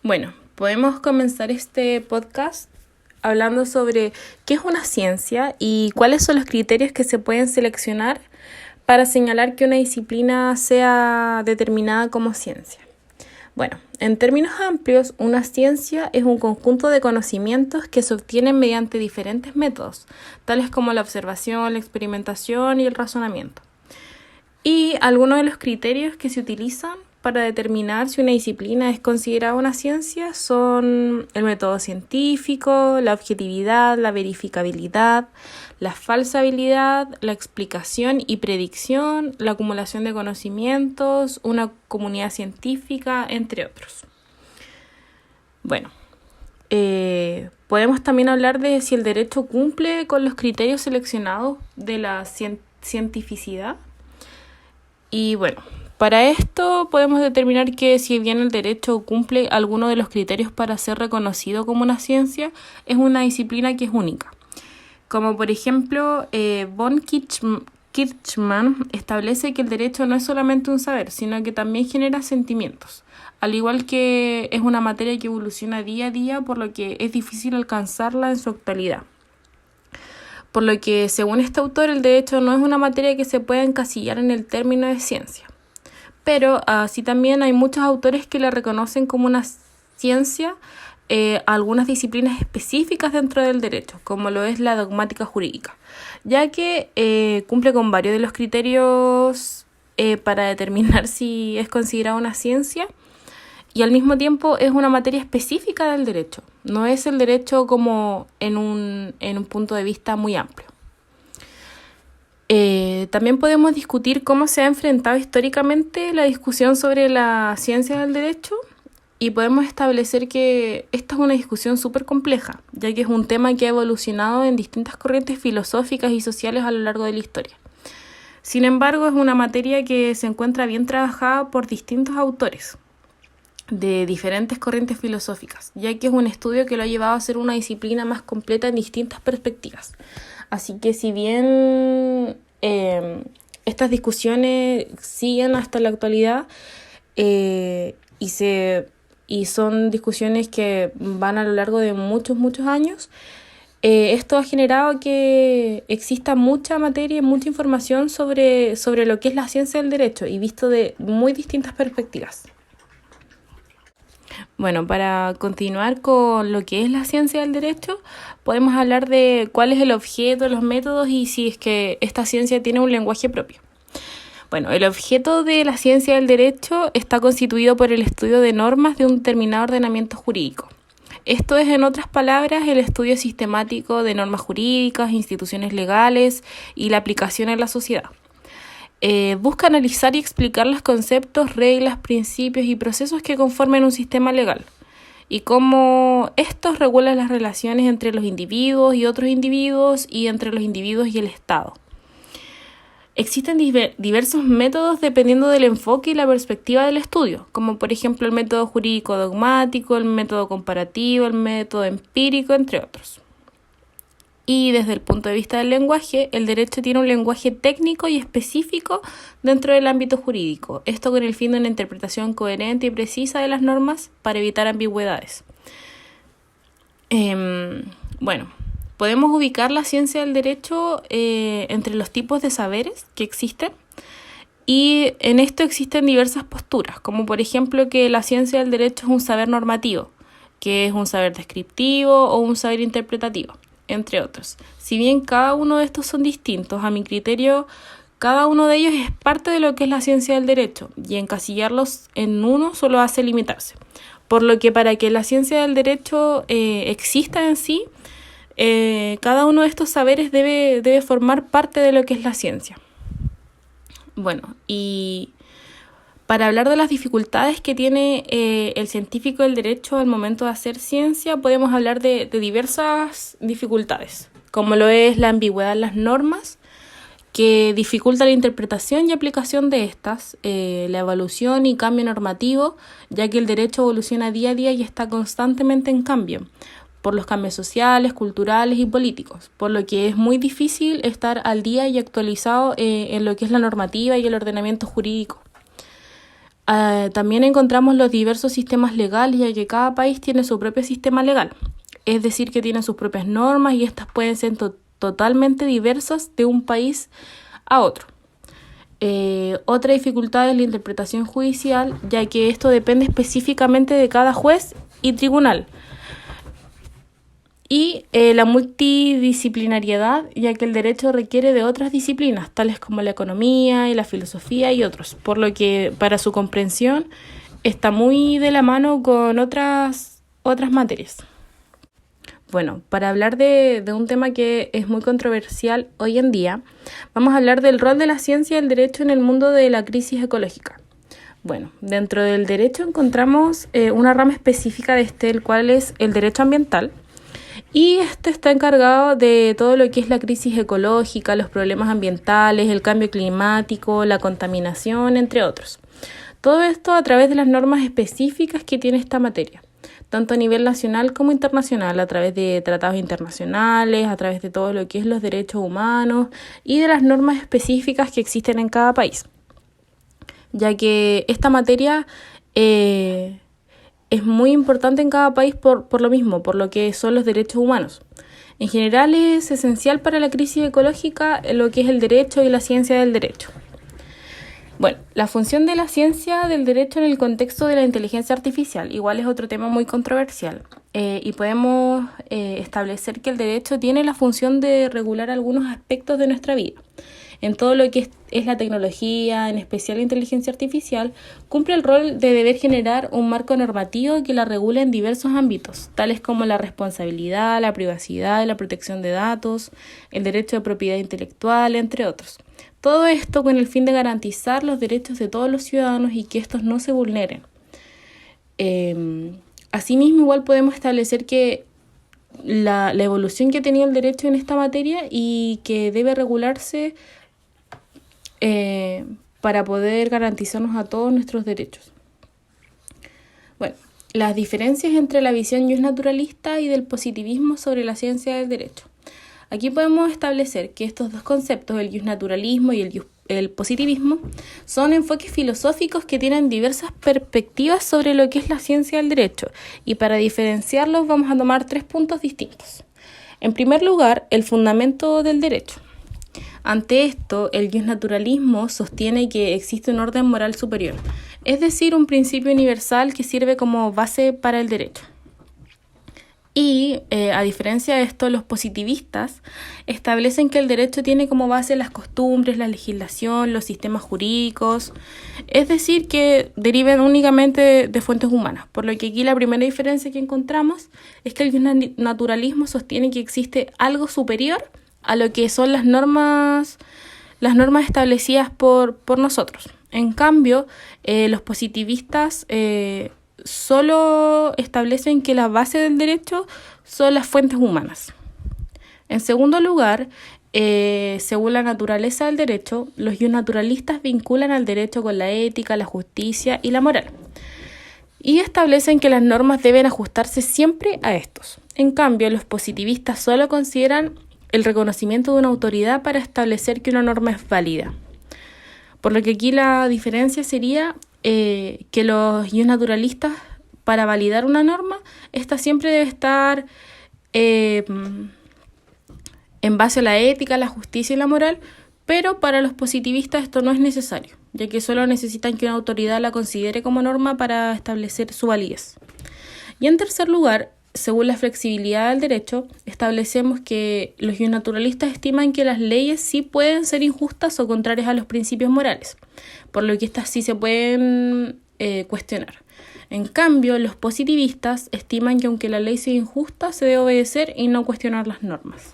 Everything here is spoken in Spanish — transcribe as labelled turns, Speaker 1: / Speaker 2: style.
Speaker 1: Bueno, podemos comenzar este podcast hablando sobre qué es una ciencia y cuáles son los criterios que se pueden seleccionar para señalar que una disciplina sea determinada como ciencia. Bueno, en términos amplios, una ciencia es un conjunto de conocimientos que se obtienen mediante diferentes métodos, tales como la observación, la experimentación y el razonamiento. Y algunos de los criterios que se utilizan para determinar si una disciplina es considerada una ciencia son el método científico, la objetividad, la verificabilidad, la falsabilidad, la explicación y predicción, la acumulación de conocimientos, una comunidad científica, entre otros. Bueno, podemos también hablar de si el derecho cumple con los criterios seleccionados de la cientificidad. Y bueno, para esto podemos determinar que si bien el derecho cumple alguno de los criterios para ser reconocido como una ciencia, es una disciplina que es única. Como por ejemplo, von Kirchmann establece que el derecho no es solamente un saber, sino que también genera sentimientos. Al igual que es una materia que evoluciona día a día, por lo que es difícil alcanzarla en su actualidad. Por lo que, según este autor, el derecho no es una materia que se pueda encasillar en el término de ciencia. Pero así también hay muchos autores que la reconocen como una ciencia a algunas disciplinas específicas dentro del derecho, como lo es la dogmática jurídica, ya que cumple con varios de los criterios para determinar si es considerada una ciencia. Y al mismo tiempo es una materia específica del derecho. No es el derecho como en un punto de vista muy amplio. También podemos discutir cómo se ha enfrentado históricamente la discusión sobre la ciencia del derecho y podemos establecer que esta es una discusión súper compleja, ya que es un tema que ha evolucionado en distintas corrientes filosóficas y sociales a lo largo de la historia. Sin embargo, es una materia que se encuentra bien trabajada por distintos autores de diferentes corrientes filosóficas, ya que es un estudio que lo ha llevado a ser una disciplina más completa en distintas perspectivas. Así que si bien estas discusiones siguen hasta la actualidad y son discusiones que van a lo largo de muchos años, esto ha generado que exista mucha materia y mucha información sobre lo que es la ciencia del derecho y visto de muy distintas perspectivas. Bueno, para continuar con lo que es la ciencia del derecho, podemos hablar de cuál es el objeto, los métodos y si es que esta ciencia tiene un lenguaje propio. Bueno, el objeto de la ciencia del derecho está constituido por el estudio de normas de un determinado ordenamiento jurídico. Esto es, en otras palabras, el estudio sistemático de normas jurídicas, instituciones legales y la aplicación en la sociedad. Busca analizar y explicar los conceptos, reglas, principios y procesos que conforman un sistema legal y cómo estos regulan las relaciones entre los individuos y otros individuos y entre los individuos y el Estado. Existen diversos métodos dependiendo del enfoque y la perspectiva del estudio, como por ejemplo el método jurídico dogmático, el método comparativo, el método empírico, entre otros. Y desde el punto de vista del lenguaje, el derecho tiene un lenguaje técnico y específico dentro del ámbito jurídico. Esto con el fin de una interpretación coherente y precisa de las normas para evitar ambigüedades. Bueno, podemos ubicar la ciencia del derecho entre los tipos de saberes que existen. Y en esto existen diversas posturas, como por ejemplo que la ciencia del derecho es un saber normativo, que es un saber descriptivo o un saber interpretativo, entre otros. Si bien cada uno de estos son distintos, a mi criterio, cada uno de ellos es parte de lo que es la ciencia del derecho y encasillarlos en uno solo hace limitarse. Por lo que para que la ciencia del derecho exista en sí, cada uno de estos saberes debe formar parte de lo que es la ciencia. Bueno, y para hablar de las dificultades que tiene el científico del derecho al momento de hacer ciencia, podemos hablar de diversas dificultades, como lo es la ambigüedad en las normas, que dificulta la interpretación y aplicación de estas, la evolución y cambio normativo, ya que el derecho evoluciona día a día y está constantemente en cambio, por los cambios sociales, culturales y políticos, por lo que es muy difícil estar al día y actualizado en lo que es la normativa y el ordenamiento jurídico. También encontramos los diversos sistemas legales, ya que cada país tiene su propio sistema legal. Es decir, que tiene sus propias normas y estas pueden ser totalmente diversas de un país a otro. Otra dificultad es la interpretación judicial, ya que esto depende específicamente de cada juez y tribunal. Y la multidisciplinariedad, ya que el derecho requiere de otras disciplinas, tales como la economía y la filosofía y otros, por lo que para su comprensión está muy de la mano con otras materias. Bueno, para hablar de un tema que es muy controversial hoy en día, vamos a hablar del rol de la ciencia y el derecho en el mundo de la crisis ecológica. Bueno, dentro del derecho encontramos una rama específica de el cual es el derecho ambiental. Y este está encargado de todo lo que es la crisis ecológica, los problemas ambientales, el cambio climático, la contaminación, entre otros. Todo esto a través de las normas específicas que tiene esta materia, tanto a nivel nacional como internacional, a través de tratados internacionales, a través de todo lo que es los derechos humanos y de las normas específicas que existen en cada país, ya que esta materia es muy importante en cada país por lo mismo, por lo que son los derechos humanos. En general es esencial para la crisis ecológica lo que es el derecho y la ciencia del derecho. Bueno, la función de la ciencia del derecho en el contexto de la inteligencia artificial igual es otro tema muy controversial y podemos establecer que el derecho tiene la función de regular algunos aspectos de nuestra vida. En todo lo que es la tecnología, en especial la inteligencia artificial, cumple el rol de deber generar un marco normativo que la regule en diversos ámbitos, tales como la responsabilidad, la privacidad, la protección de datos, el derecho de propiedad intelectual, entre otros. Todo esto con el fin de garantizar los derechos de todos los ciudadanos y que estos no se vulneren. Asimismo, igual podemos establecer que la evolución que ha tenido el derecho en esta materia y que debe regularse para poder garantizarnos a todos nuestros derechos. Bueno, las diferencias entre la visión naturalista y del positivismo sobre la ciencia del derecho. Aquí podemos establecer que estos dos conceptos, el naturalismo y el positivismo, son enfoques filosóficos que tienen diversas perspectivas sobre lo que es la ciencia del derecho, y para diferenciarlos vamos a tomar 3 puntos distintos. En primer lugar, el fundamento del derecho. Ante esto, el naturalismo sostiene que existe un orden moral superior, es decir, un principio universal que sirve como base para el derecho. Y, a diferencia de esto, los positivistas establecen que el derecho tiene como base las costumbres, la legislación, los sistemas jurídicos, es decir, que deriven únicamente de fuentes humanas. Por lo que aquí la primera diferencia que encontramos es que el naturalismo sostiene que existe algo superior a lo que son las normas establecidas por nosotros. En cambio, los positivistas solo establecen que la base del derecho son las fuentes humanas. En segundo lugar, según la naturaleza del derecho, los naturalistas vinculan al derecho con la ética, la justicia y la moral, y establecen que las normas deben ajustarse siempre a estos. En cambio, los positivistas solo consideran el reconocimiento de una autoridad para establecer que una norma es válida. Por lo que aquí la diferencia sería que los naturalistas, para validar una norma, esta siempre debe estar en base a la ética, la justicia y la moral, pero para los positivistas esto no es necesario, ya que solo necesitan que una autoridad la considere como norma para establecer su validez. Y en tercer lugar, según la flexibilidad del derecho, establecemos que los naturalistas estiman que las leyes sí pueden ser injustas o contrarias a los principios morales, por lo que estas sí se pueden cuestionar. En cambio, los positivistas estiman que aunque la ley sea injusta, se debe obedecer y no cuestionar las normas.